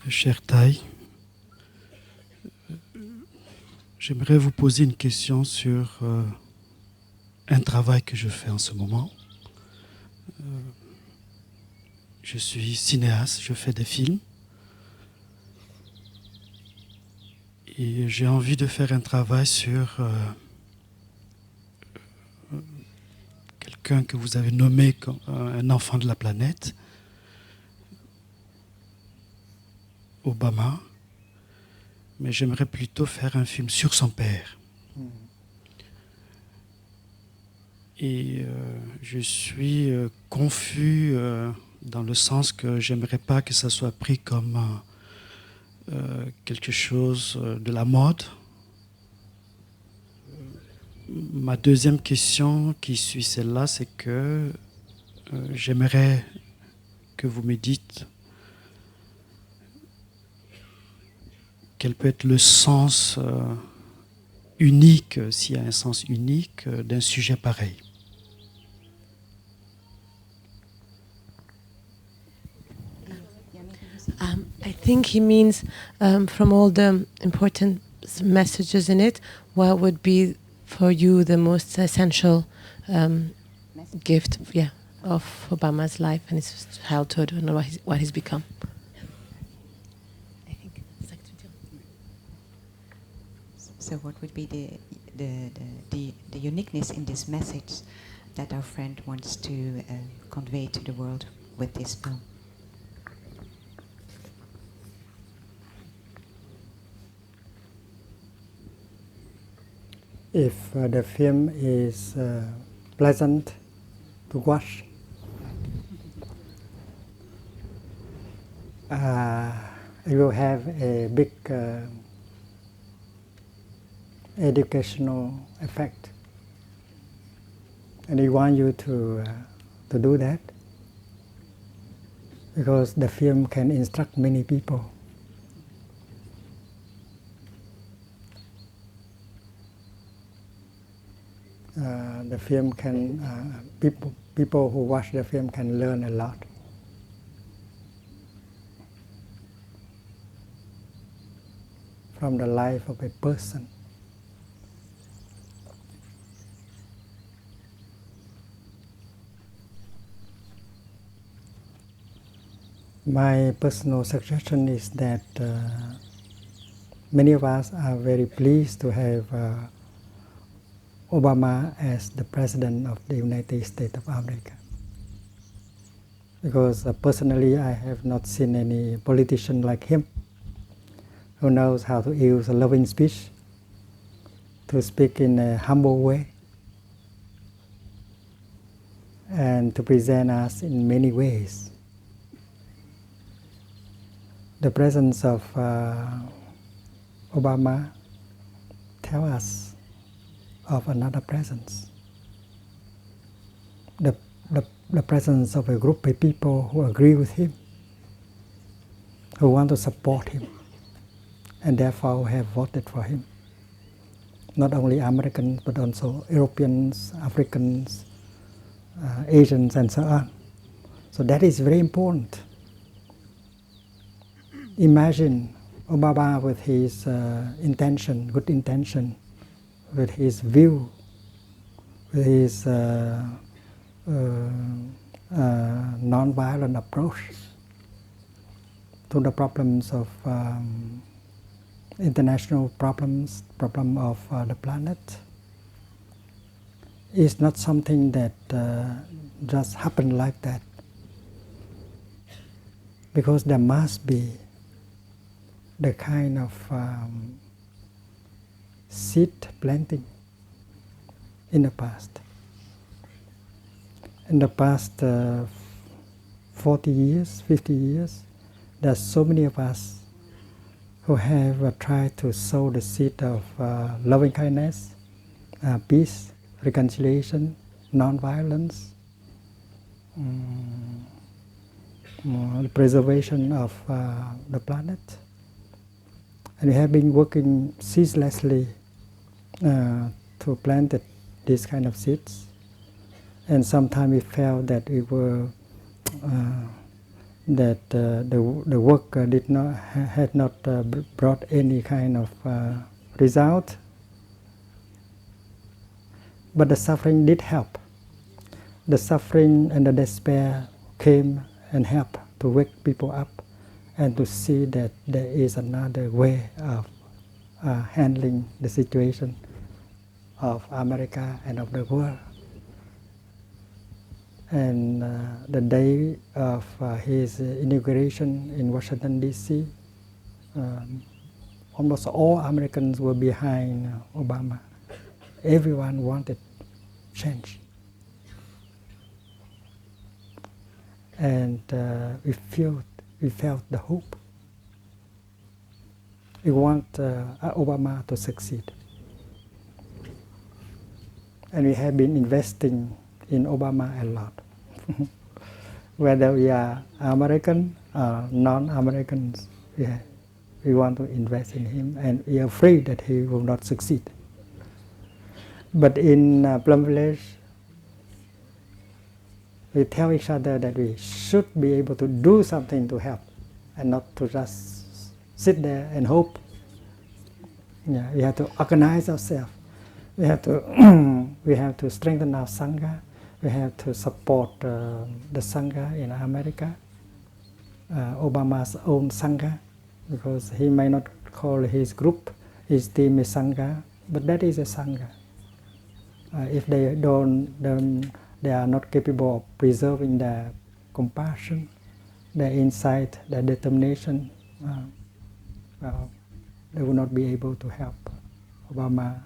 Cher Thaï, j'aimerais vous poser une question sur un travail que je fais en ce moment. Je suis cinéaste, je fais des films. Et j'ai envie de faire un travail sur quelqu'un que vous avez nommé comme un enfant de la planète, Obama. Mais j'aimerais plutôt faire un film sur son père. Et je suis confus dans le sens que j'aimerais pas que ça soit pris comme quelque chose de la mode. Ma deuxième question qui suit celle-là, c'est que j'aimerais que vous me dites quel peut être le sens unique, s'il y a un sens unique, d'un sujet pareil. I think he means, from all the important messages in it, what would be for you the most essential gift, of Obama's life and his childhood and what he's become. I think it's like So, what would be the uniqueness in this message that our friend wants to convey to the world with this film? If the film is pleasant to watch, it will have a big educational effect, and we want you to do that, because the film can instruct many people. The film can people who watch the film can learn a lot. From the life of a person. My personal suggestion is that many of us are very pleased to have Obama as the President of the United States of America. Because personally I have not seen any politician like him who knows how to use a loving speech, to speak in a humble way, and to present us in many ways. The presence of Obama tells us of another presence. The presence of a group of people who agree with him, who want to support him, and therefore have voted for him. Not only Americans, but also Europeans, Africans, Asians, and so on. So that is very important. Imagine Obama with his intention, good intention, with his view, with his non-violent approach to the problems of international problems, problem of the planet. It's not something that just happened like that, because there must be the kind of seed planting in the past. In the past 40 years, 50 years, there are so many of us who have tried to sow the seed of loving kindness, peace, reconciliation, non-violence, the preservation of the planet. And we have been working ceaselessly to plant these kind of seeds. And sometimes we felt that we were that the work had not brought any kind of result, but the suffering did help. The suffering and the despair came and helped to wake people up and to see that there is another way of handling the situation of America and of the world. And the day of his inauguration in Washington, D.C., almost all Americans were behind Obama. Everyone wanted change. And we felt the hope. We want Obama to succeed. And we have been investing in Obama a lot. Whether we are American or non-Americans, we want to invest in him, and we are afraid that he will not succeed. But in Plum Village, we tell each other that we should be able to do something to help, and not to just sit there and hope. Yeah, we have to organize ourselves. We have to strengthen our Sangha. We have to support the Sangha in America, Obama's own Sangha, because he may not call his group, his team is Sangha, but that is a Sangha. If they they are not capable of preserving their compassion, their insight, their determination, they will not be able to help Obama.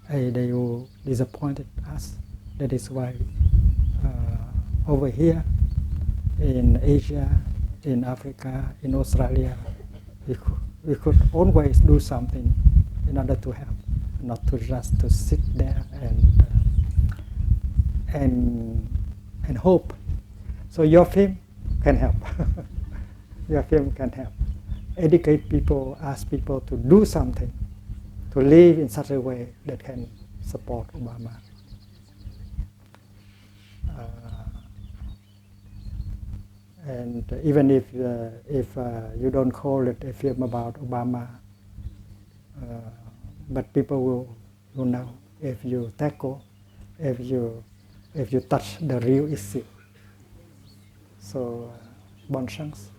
They will disappoint us. That is why over here in Asia, in Africa, in Australia, we could always do something in order to help, not to just to sit there and hope. So your film can help. Your film can help. Educate people, ask people to do something, to live in such a way that can support Obama. And even if you don't call it a film about Obama, but people will know if you tackle, if you touch the real issue. So, bonne chance.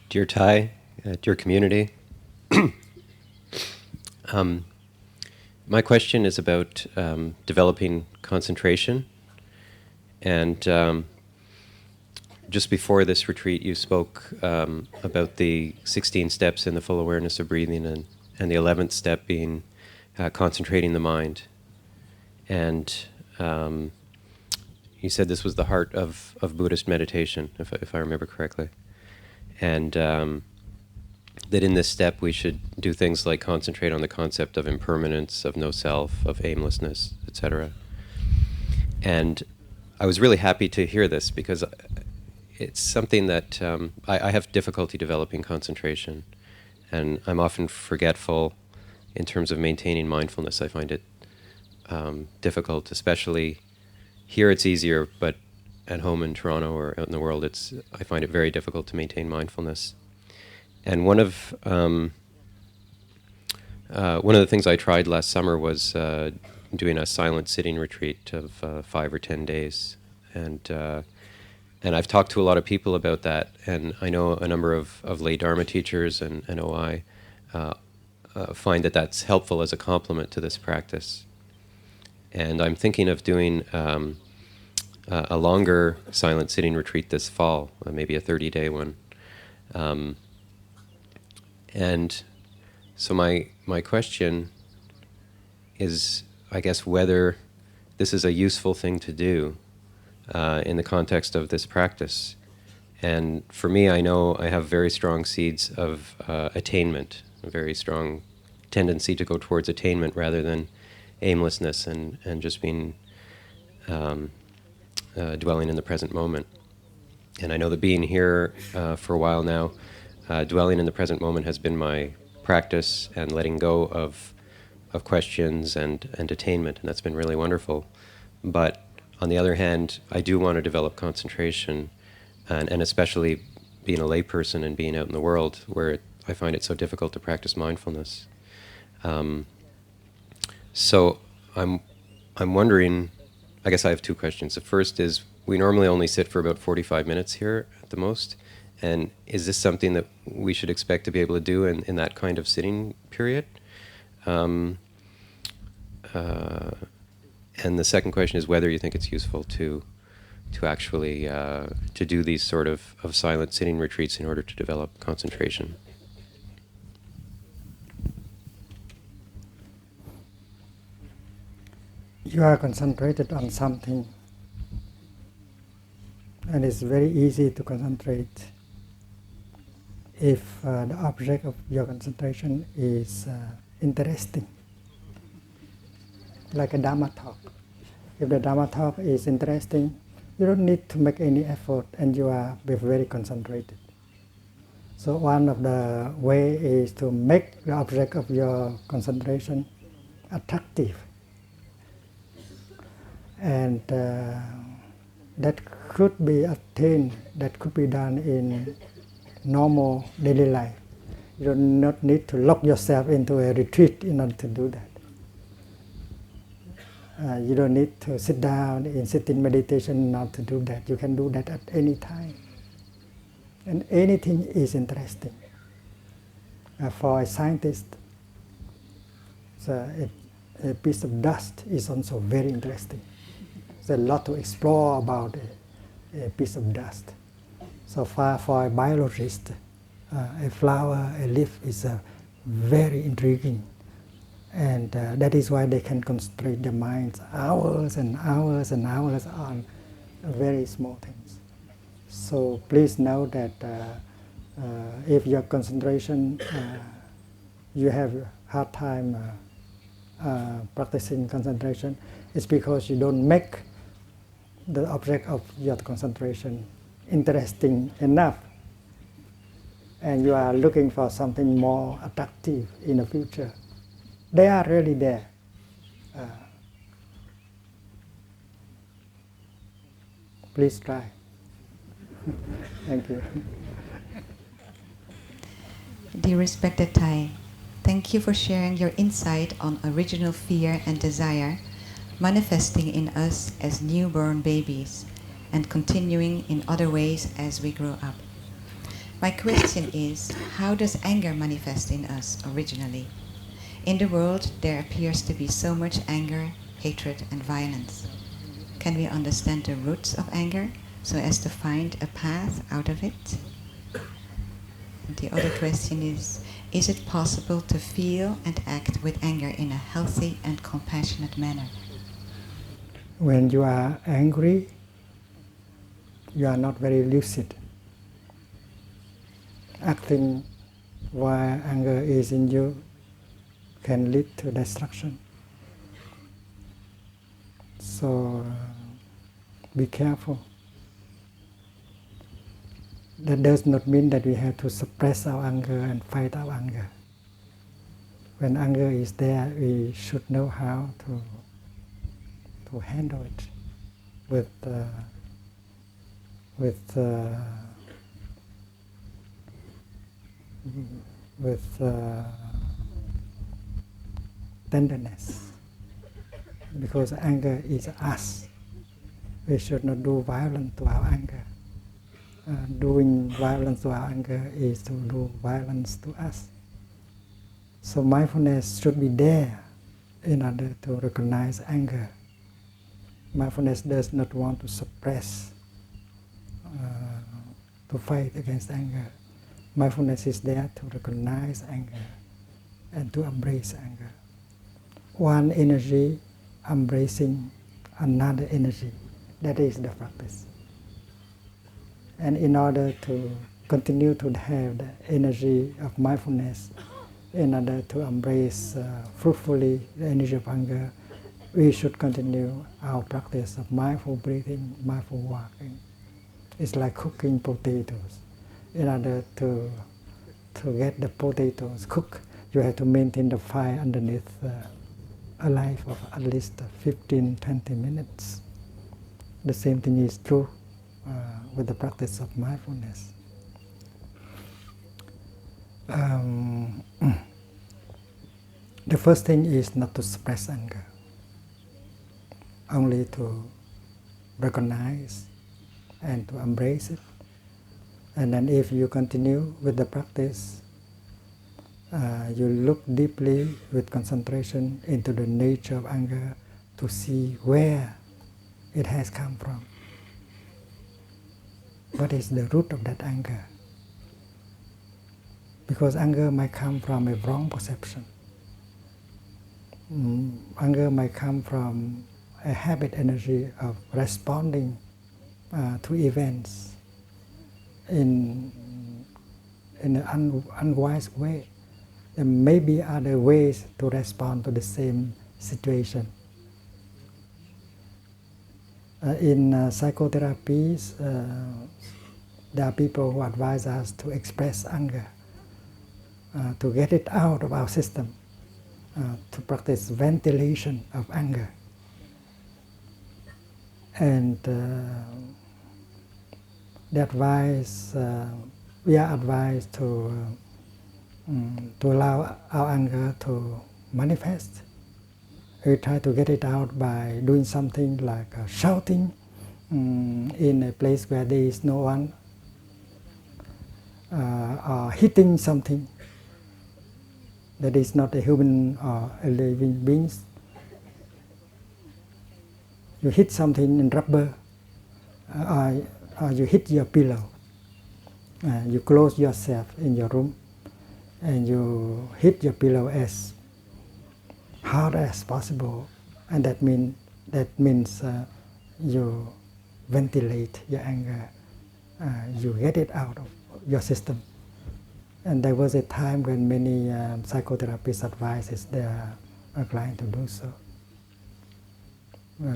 Dear Thai, dear community, my question is about developing concentration. And just before this retreat, you spoke about the 16 steps in the full awareness of breathing, and the 11th step being concentrating the mind. And you said this was the heart of Buddhist meditation, if I remember correctly. And that in this step we should do things like concentrate on the concept of impermanence, of no self, of aimlessness, etc. And I was really happy to hear this, because it's something that I have difficulty developing concentration, and I'm often forgetful in terms of maintaining mindfulness. I find it difficult, especially here it's easier, but at home in Toronto or out in the world, I find it very difficult to maintain mindfulness. And one of the things I tried last summer was doing a silent sitting retreat of 5 or 10 days, and I've talked to a lot of people about that, and I know a number of lay Dharma teachers and OI find that that's helpful as a complement to this practice. And I'm thinking of doing a longer silent sitting retreat this fall, maybe a 30-day one. And so my question is, I guess, whether this is a useful thing to do in the context of this practice. And for me, I know I have very strong seeds of attainment, a very strong tendency to go towards attainment rather than aimlessness and just being dwelling in the present moment. And I know that being here for a while now, dwelling in the present moment has been my practice, and letting go of questions and attainment, and that's been really wonderful. But On the other hand, I do want to develop concentration, and especially being a layperson and being out in the world where I find it so difficult to practice mindfulness. So I'm wondering, I guess I have two questions. The first is, we normally only sit for about 45 minutes here at the most, and is this something that we should expect to be able to do in that kind of sitting period? And the second question is whether you think it's useful to actually to do these sort of silent sitting retreats in order to develop concentration. You are concentrated on something, and it's very easy to concentrate if the object of your concentration is interesting, like a Dharma talk. If the Dharma talk is interesting, you don't need to make any effort, and you are very concentrated. So one of the way is to make the object of your concentration attractive. And that could be attained, that could be done in normal daily life. You do not need to lock yourself into a retreat in order to do that. You don't need to sit down in sitting meditation not to do that. You can do that at any time. And anything is interesting. For a scientist, a piece of dust is also very interesting. There's a lot to explore about a piece of dust. So for a biologist, a flower, a leaf is very intriguing. And that is why they can concentrate their minds hours and hours and hours on very small things. So please know that if your concentration, you have a hard time practicing concentration, it's because you don't make the object of your concentration interesting enough. And you are looking for something more attractive in the future. They are really there. Please try. Thank you. Dear respected Thai, thank you for sharing your insight on original fear and desire manifesting in us as newborn babies and continuing in other ways as we grow up. My question is, how does anger manifest in us originally? In the world, there appears to be so much anger, hatred, and violence. Can we understand the roots of anger so as to find a path out of it? And the other question is it possible to feel and act with anger in a healthy and compassionate manner? When you are angry, you are not very lucid. Acting while anger is in you can lead to destruction. So be careful. That does not mean that we have to suppress our anger and fight our anger. When anger is there, we should know how to handle it with tenderness, because anger is us. We should not do violence to our anger. Doing violence to our anger is to do violence to us. So mindfulness should be there in order to recognize anger. Mindfulness does not want to suppress, to fight against anger. Mindfulness is there to recognize anger and to embrace anger. One energy embracing another energy, that is the practice. And in order to continue to have the energy of mindfulness, in order to embrace fruitfully the energy of anger, we should continue our practice of mindful breathing, mindful walking. It's like cooking potatoes. In order to get the potatoes cooked, you have to maintain the fire underneath alive for at least 15-20 minutes. The same thing is true with the practice of mindfulness. The first thing is not to suppress anger, only to recognize and to embrace it. And then if you continue with the practice, you look deeply with concentration into the nature of anger to see where it has come from. What is the root of that anger? Because anger might come from a wrong perception. Anger might come from a habit energy of responding to events in an unwise way. There may be other ways to respond to the same situation. In psychotherapies, there are people who advise us to express anger, to get it out of our system, to practice ventilation of anger. And we are advised to allow our anger to manifest. We try to get it out by doing something like shouting in a place where there is no one, or hitting something that is not a human or a living being. You hit something in rubber, or you hit your pillow. You close yourself in your room and you hit your pillow as hard as possible, and that means you ventilate your anger, you get it out of your system. And there was a time when many psychotherapists advises their client to do so,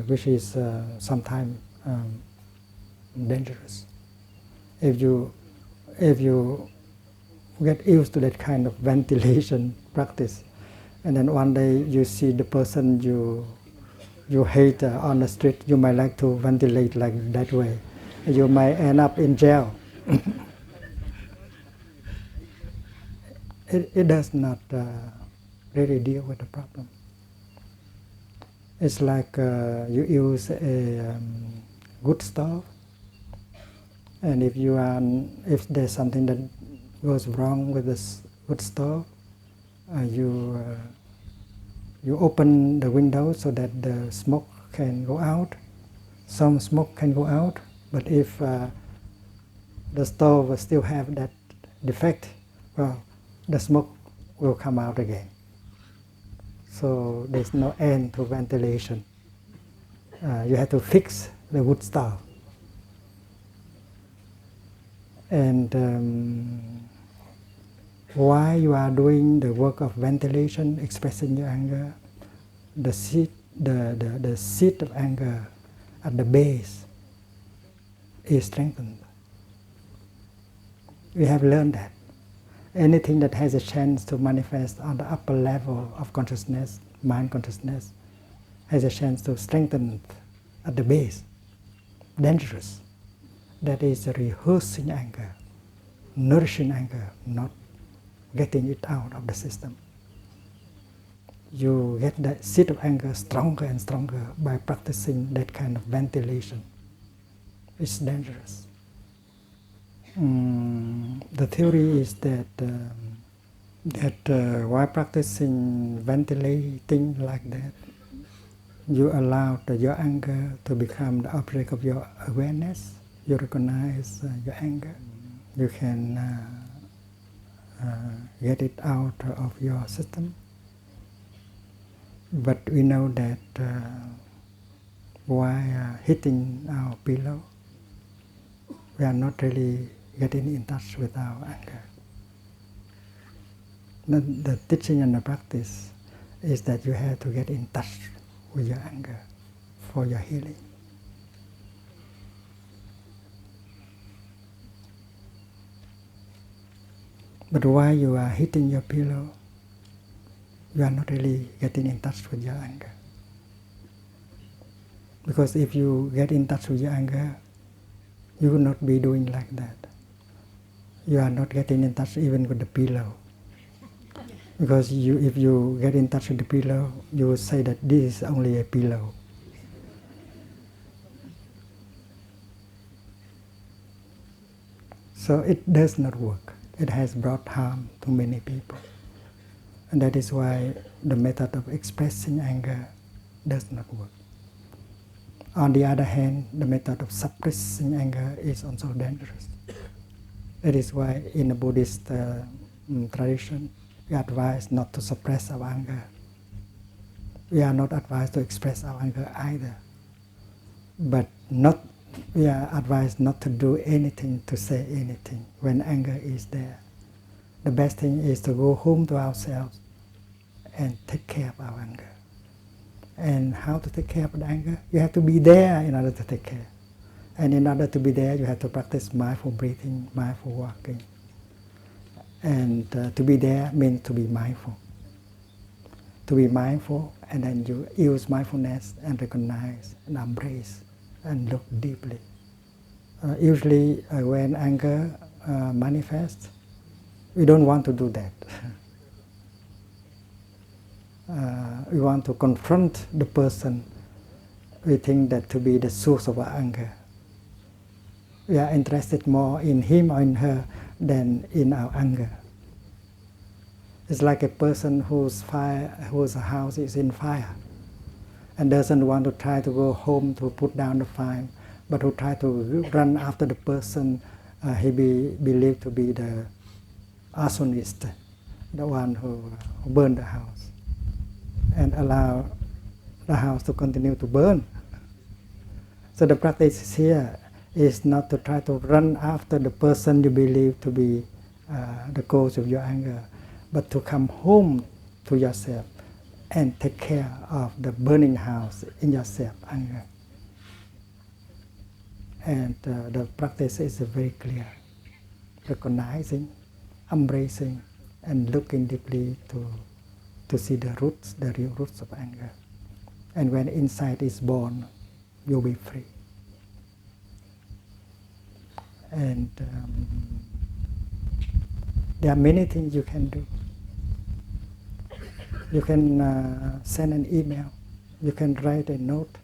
which is sometimes dangerous. If you get used to that kind of ventilation practice, and then one day you see the person you hate on the street, you might like to ventilate like that way. You might end up in jail. It does not really deal with the problem. It's like you use a good stove, and if there's something that goes wrong with this good stove, you open the window so that the smoke can go out. Some smoke can go out, but if the stove still have that defect, well, the smoke will come out again. So there's no end to ventilation. You have to fix the wood stove. And while you are doing the work of ventilation, expressing your anger, the seed of anger at the base is strengthened. We have learned that anything that has a chance to manifest on the upper level of consciousness, mind consciousness, has a chance to strengthen at the base. Dangerous. That is rehearsing anger, nourishing anger, not getting it out of the system. You get that seed of anger stronger and stronger by practicing that kind of ventilation. It's dangerous. The theory is that while practicing ventilating like that, you allow your anger to become the object of your awareness. You recognize your anger. You can get it out of your system. But we know that while hitting our pillow, we are not really getting in touch with our anger. The teaching and the practice is that you have to get in touch with your anger for your healing. But while you are hitting your pillow, you are not really getting in touch with your anger. Because if you get in touch with your anger, you will not be doing like that. You are not getting in touch even with the pillow. Because if you get in touch with the pillow, you will say that this is only a pillow. So it does not work. It has brought harm to many people. And that is why the method of expressing anger does not work. On the other hand, the method of suppressing anger is also dangerous. That is why in the Buddhist tradition, we advise not to suppress our anger. We are not advised to express our anger either. But we are advised not to do anything, to say anything when anger is there. The best thing is to go home to ourselves and take care of our anger. And how to take care of the anger? You have to be there in order to take care. And in order to be there, you have to practice mindful breathing, mindful walking. And to be there means to be mindful. To be mindful, and then you use mindfulness and recognize and embrace and look deeply. Usually when anger manifests, we don't want to do that. We want to confront the person we think that to be the source of our anger. We are interested more in him or in her than in our anger. It's like a person whose house is in fire and doesn't want to try to go home to put down the fire, but who try to run after the person he believed to be the arsonist, the one who burned the house, and allow the house to continue to burn. So the practice here is not to try to run after the person you believe to be the cause of your anger, but to come home to yourself and take care of the burning house in yourself, anger. And the practice is very clear, recognizing, embracing, and looking deeply to see the roots, the real roots of anger. And when insight is born, you'll be free. And there are many things you can do. You can send an email. You can write a note.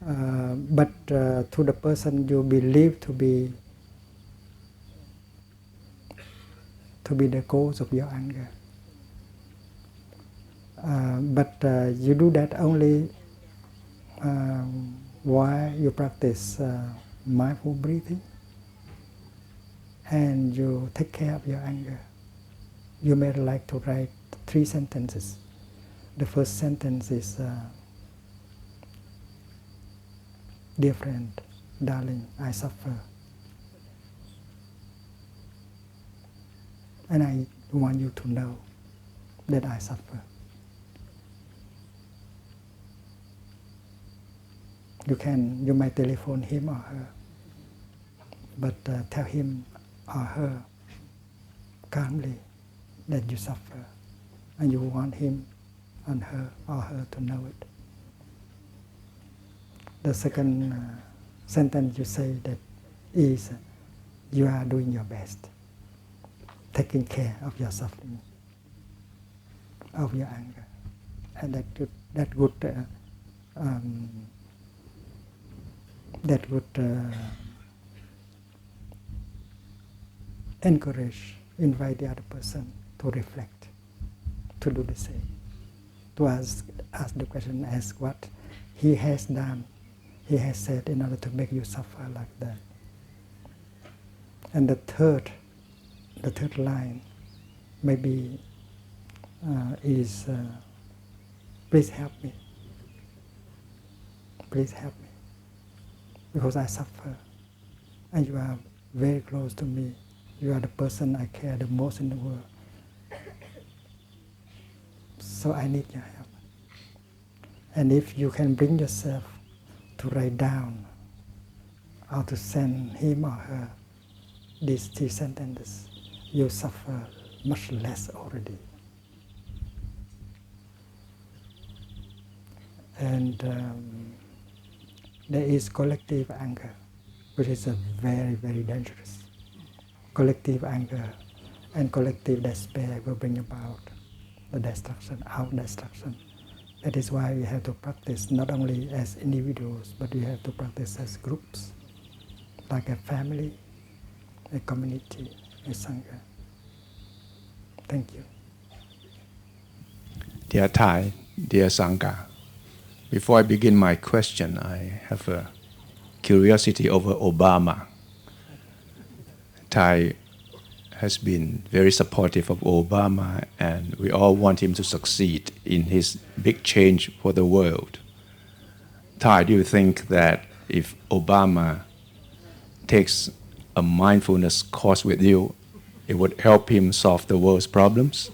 But to the person you believe to be the cause of your anger. But you do that only while you practice mindful breathing and you take care of your anger. You may like to write 3 sentences. The first sentence is, dear friend, darling, I suffer. And I want you to know that I suffer. You might telephone him or her, but tell him or her calmly that you suffer, and you want him and her or her to know it. The second sentence you say that is, you are doing your best, taking care of your suffering, of your anger, and that would encourage, invite the other person to reflect, to do the same, to ask the question, ask what he has done, he has said in order to make you suffer like that. And the third line maybe is, please help me. Please help me, because I suffer, and you are very close to me. You are the person I care the most in the world. So I need your help. And if you can bring yourself to write down or to send him or her these 3 sentences, you suffer much less already. And there is collective anger, which is a very, very dangerous. Collective anger and collective despair will bring about the destruction, our destruction. That is why we have to practice not only as individuals, but we have to practice as groups, like a family, a community, a sangha. Thank you. Dear Thai, dear Sangha, before I begin my question, I have a curiosity over Obama. Thai has been very supportive of Obama, and we all want him to succeed in his big change for the world. Thai, do you think that if Obama takes a mindfulness course with you, it would help him solve the world's problems?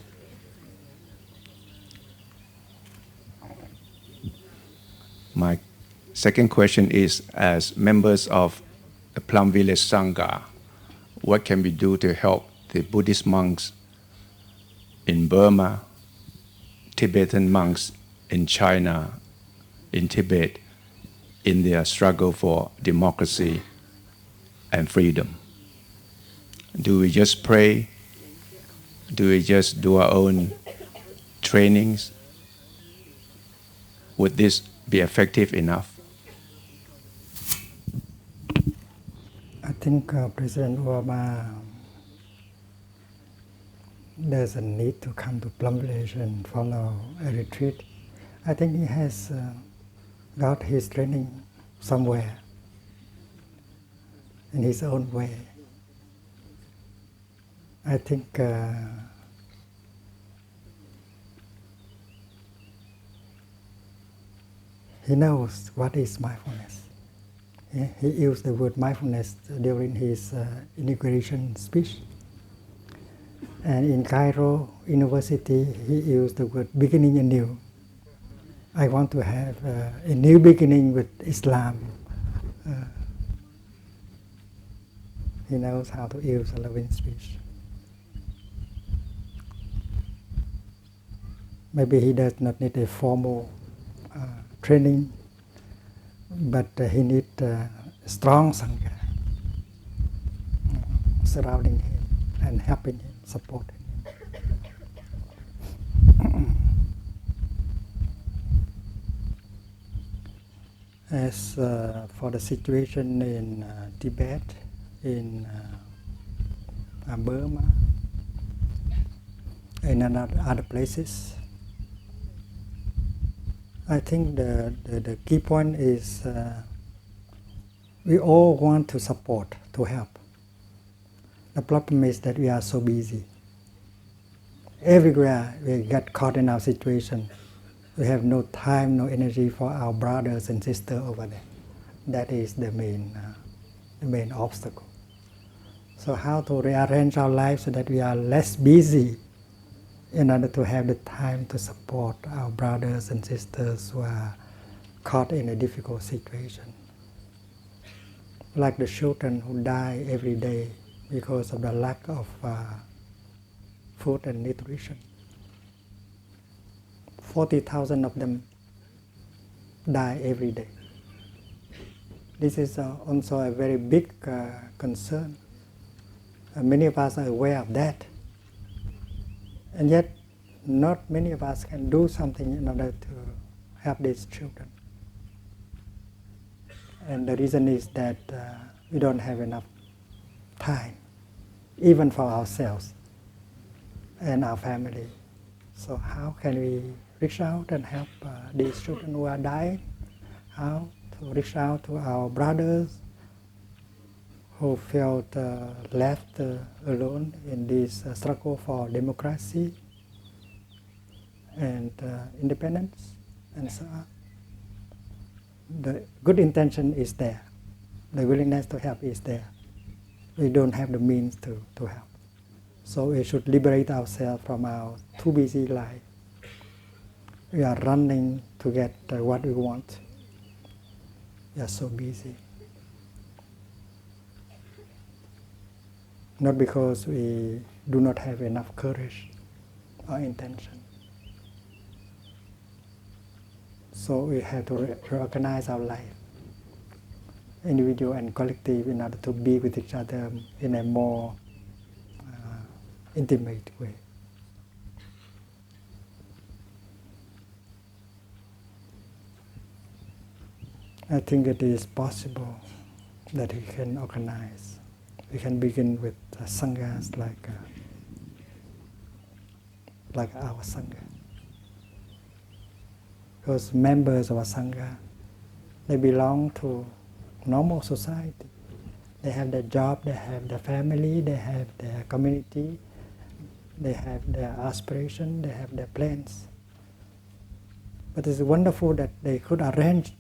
My second question is, as members of the Plum Village Sangha, what can we do to help the Buddhist monks in Burma, Tibetan monks in China, in Tibet, in their struggle for democracy and freedom? Do we just pray? Do we just do our own trainings? Would this be effective enough? I think President Obama there's a need to come to Plum Village and follow a retreat. I think he has got his training somewhere in his own way. I think he knows what is mindfulness. He used the word mindfulness during his inauguration speech. And in Cairo University, he used the word beginning anew. I want to have a new beginning with Islam. He knows how to use a loving speech. Maybe he does not need a formal training, but he needs a strong Sangha surrounding him and helping him, supporting him. As for the situation in Tibet, in Burma, and in other places, I think the key point is we all want to support, to help. The problem is that we are so busy. Everywhere we get caught in our situation, we have no time, no energy for our brothers and sisters over there. That is the main obstacle. So how to rearrange our lives so that we are less busy in order to have the time to support our brothers and sisters who are caught in a difficult situation. Like the children who die every day because of the lack of food and nutrition. 40,000 of them die every day. This is also a very big concern. Many of us are aware of that. And yet, not many of us can do something in order to help these children. And the reason is that we don't have enough time, even for ourselves and our family. So how can we reach out and help these children who are dying? How to reach out to our brothers who felt left alone in this struggle for democracy and independence and so on. The good intention is there. The willingness to help is there. We don't have the means to help. So we should liberate ourselves from our too busy life. We are running to get what we want. We are so busy. Not because we do not have enough courage or intention. So we have to reorganize our life, individual and collective, in order to be with each other in a more intimate way. I think it is possible that we can organize. We can begin with sanghas like our sangha. Because members of a sangha, they belong to normal society. They have their job, they have their family, they have their community, they have their aspiration, they have their plans. But it's wonderful that they could arrange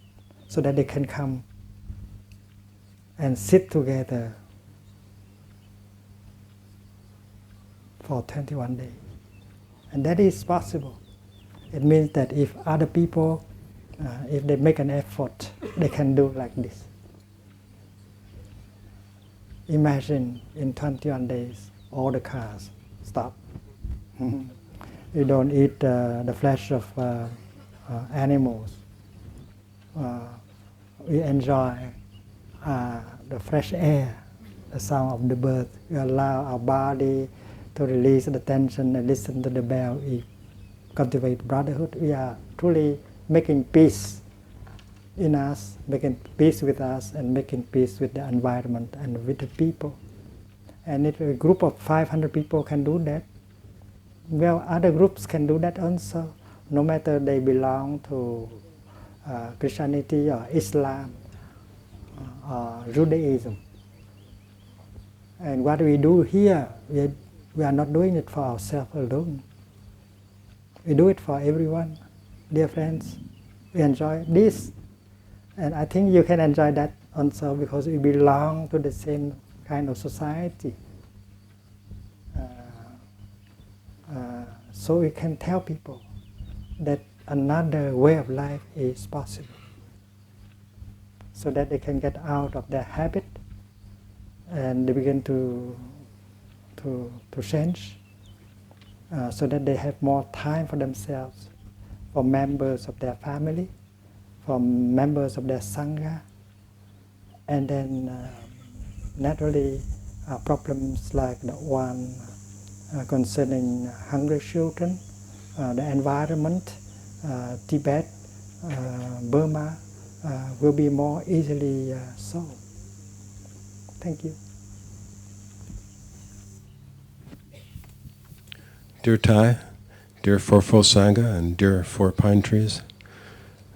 so that they can come and sit together for 21 days. And that is possible. It means that if other people, if they make an effort, they can do like this. Imagine in 21 days, all the cars stop. You don't eat the flesh of animals. We enjoy the fresh air, the sound of the birds. We allow our body to release the tension and listen to the bell. We cultivate brotherhood. We are truly making peace in us, making peace with us, and making peace with the environment and with the people. And if a group of 500 people can do that, well, other groups can do that also, no matter they belong to Christianity or Islam or Judaism. And what we do here, we are not doing it for ourselves alone. We do it for everyone. Dear friends, we enjoy this. And I think you can enjoy that also because we belong to the same kind of society. So we can tell people that another way of life is possible, so that they can get out of their habit and they begin to change, so that they have more time for themselves, for members of their family, for members of their sangha, and then naturally problems like the one concerning hungry children, the environment, Tibet, Burma, will be more easily solved. Thank you. Dear Thai, dear Fourfold Sangha, and dear Four Pine Trees,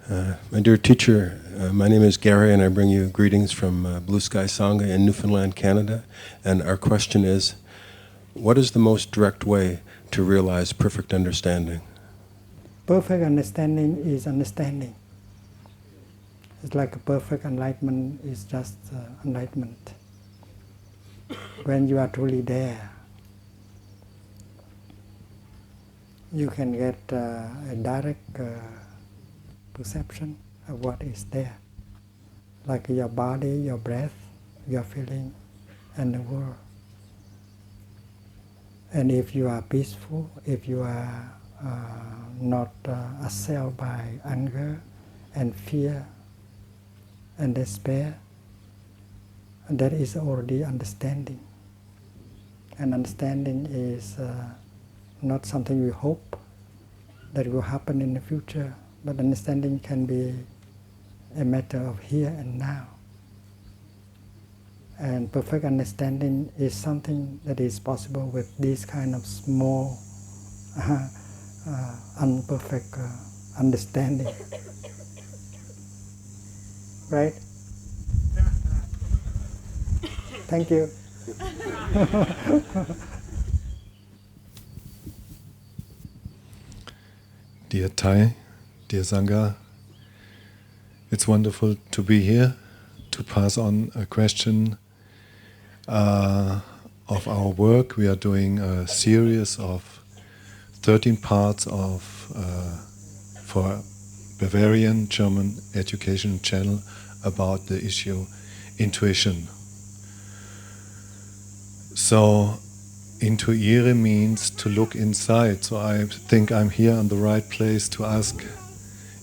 my dear teacher, my name is Gary, and I bring you greetings from Blue Sky Sangha in Newfoundland, Canada. And our question is, what is the most direct way to realize perfect understanding? Perfect understanding is understanding. It's like a perfect enlightenment is just enlightenment. When you are truly there, you can get a direct perception of what is there, like your body, your breath, your feeling, and the world. And if you are peaceful, if you are not assailed by anger and fear and despair, that is already understanding. And understanding is not something we hope that will happen in the future, but understanding can be a matter of here and now. And perfect understanding is something that is possible with this kind of small, unperfect understanding. Right? Thank you. Dear Thai, dear Sangha, it's wonderful to be here to pass on a question of our work. We are doing a series of 13 parts of for Bavarian German education channel about the issue intuition. So intuire means to look inside. So I think I'm here on the right place to ask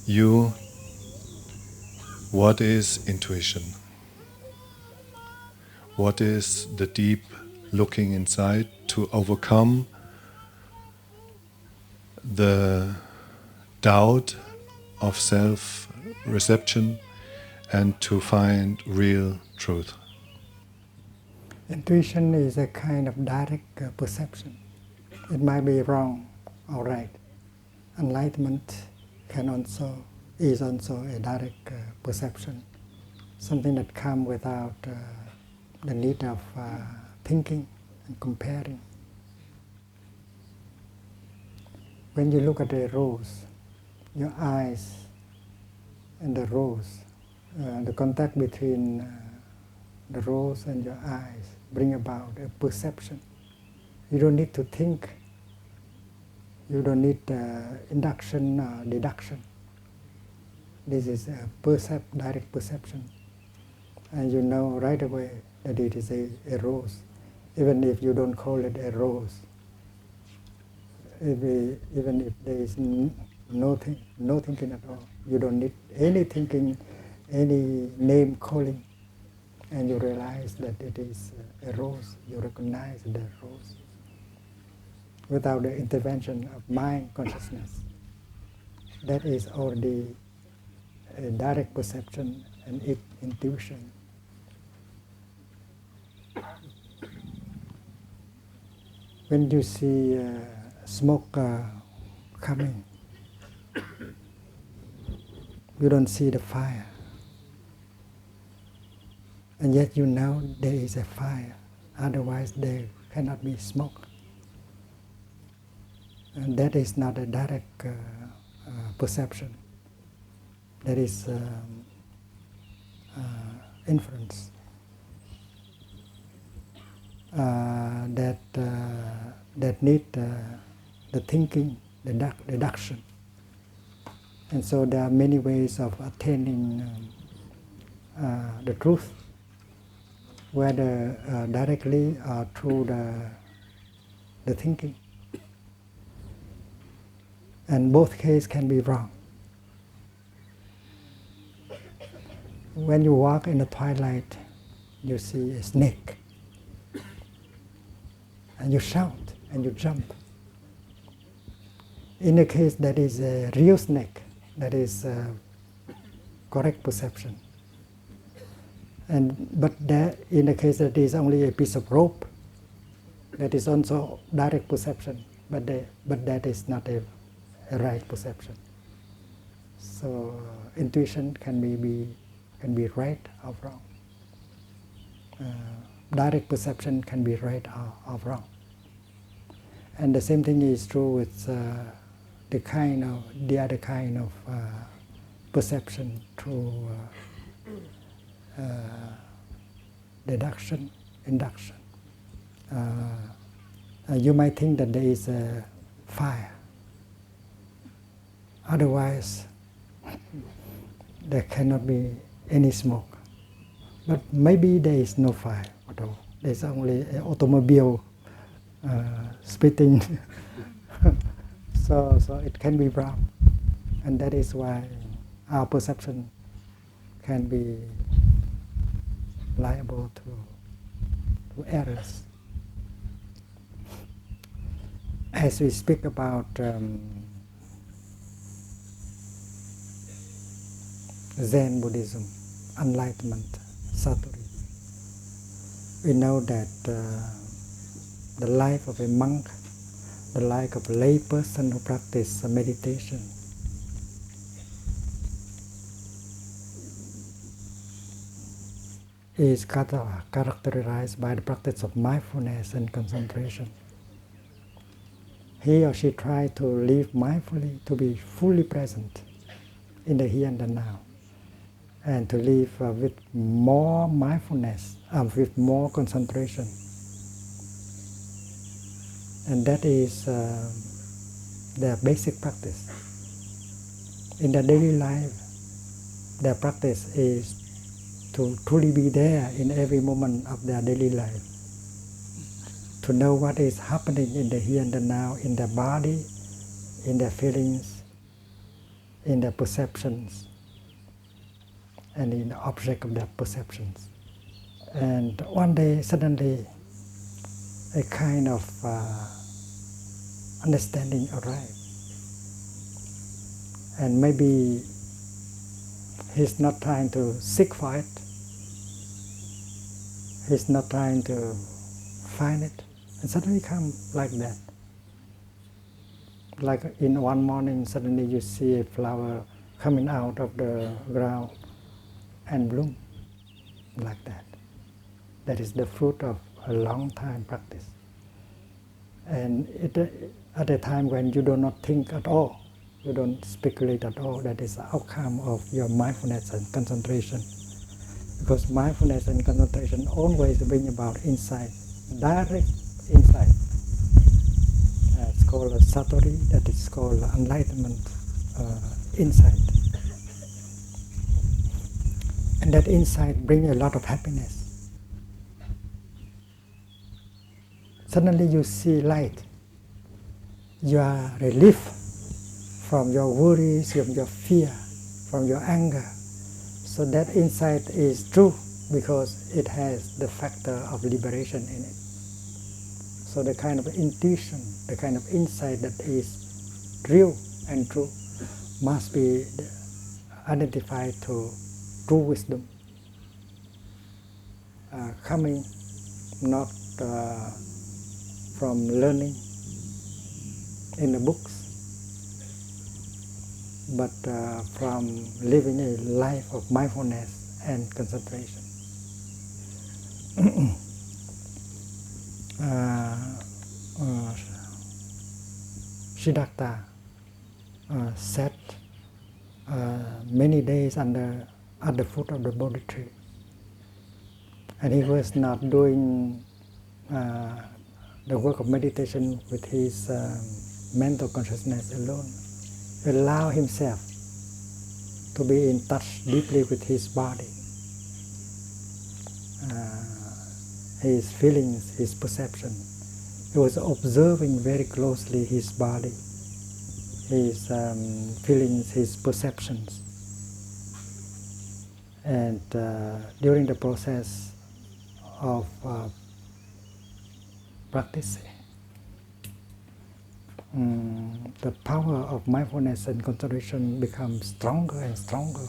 you what is intuition? What is the deep looking inside to overcome the doubt of self-reception and to find real truth? Intuition is a kind of direct perception. It might be wrong or right. Enlightenment is also a direct perception, something that comes without the need of thinking and comparing. When you look at a rose, your eyes and the rose, the contact between the rose and your eyes bring about a perception. You don't need to think. You don't need induction or deduction. This is a direct perception. And you know right away that it is a rose, even if you don't call it a rose. Even if there is no thinking at all. You don't need any thinking, any name calling. And you realize that it is a rose. You recognize the rose without the intervention of mind consciousness. That is already a direct perception and intuition. When you see smoke coming, you don't see the fire. And yet you know there is a fire, otherwise there cannot be smoke. And that is not a direct perception. That is inference. That need the thinking, the deduction. And so there are many ways of attaining the truth, whether directly or through the thinking. And both cases can be wrong. When you walk in the twilight, you see a snake. And you shout and you jump. In a case that is a real snake, that is correct perception. But in a case that is only a piece of rope, that is also direct perception, but that is not a right perception. So intuition can be right or wrong. Direct perception can be right or wrong. And the same thing is true with the other kind of perception through deduction, induction. You might think that there is a fire. Otherwise, there cannot be any smoke. But maybe there is no fire at all. There is only an automobile spitting. So it can be wrong. And that is why our perception can be liable to errors. As we speak about Zen Buddhism, enlightenment, Satori, we know that the life of a monk, the life of a lay person who practices meditation, is characterized by the practice of mindfulness and concentration. He or she tries to live mindfully, to be fully present in the here and the now, and to live with more mindfulness, with more concentration. And that is their basic practice. In their daily life, their practice is to truly be there in every moment of their daily life, to know what is happening in the here and the now, in their body, in their feelings, in their perceptions, and in the object of their perceptions. And one day, suddenly, a kind of understanding arrived. And maybe he's not trying to seek for it, he's not trying to find it, and suddenly come like that. Like in one morning, suddenly you see a flower coming out of the ground and bloom like that. That is the fruit of a long time practice. And at a time when you do not think at all, you don't speculate at all, that is the outcome of your mindfulness and concentration. Because mindfulness and concentration always bring about insight, direct insight. It's called a satori, that is called enlightenment insight. And that insight brings a lot of happiness. Suddenly you see light. You are relieved from your worries, from your fear, from your anger. So that insight is true because it has the factor of liberation in it. So the kind of intuition, the kind of insight that is real and true must be identified to true wisdom, coming not from learning in the books, but from living a life of mindfulness and concentration. Siddhartha sat many days at the foot of the Bodhi tree, and he was not doing the work of meditation with his mental consciousness alone. He allowed himself to be in touch deeply with his body, his feelings, his perception. He was observing very closely his body, his feelings, his perceptions. And during the process of practicing, the power of mindfulness and concentration becomes stronger and stronger.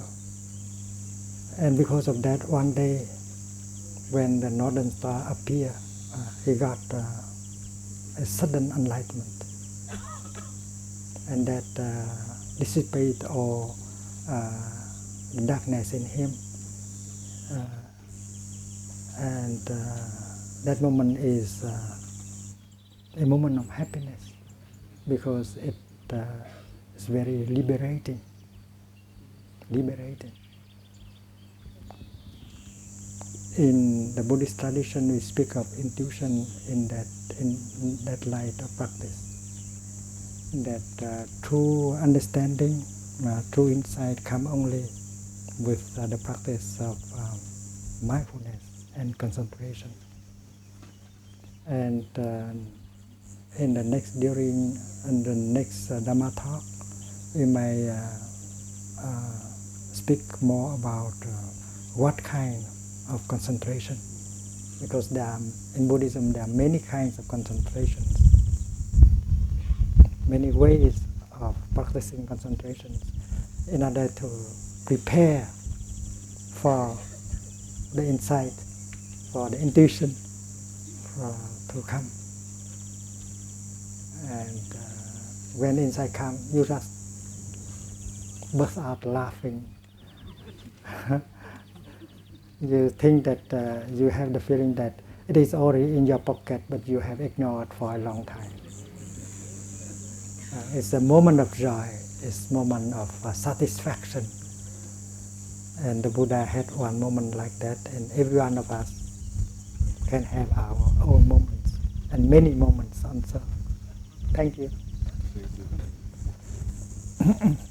And because of that, one day, when the northern star appeared, he got a sudden enlightenment. And that dissipated all the darkness in him. And that moment is a moment of happiness, because it is very liberating. In the Buddhist tradition, we speak of intuition in that light of practice. That true understanding, true insight come only with the practice of mindfulness and concentration. And in the next Dhamma talk, we may speak more about what kind of concentration, because in Buddhism there are many kinds of concentrations, many ways of practicing concentration in order to prepare for the insight, for the intuition to come. And when insight comes, you just burst out laughing. You think that you have the feeling that it is already in your pocket, but you have ignored for a long time. It's a moment of joy, it's a moment of satisfaction. And the Buddha had one moment like that, and every one of us can have our own moments, and many moments also. Thank you. Thank you.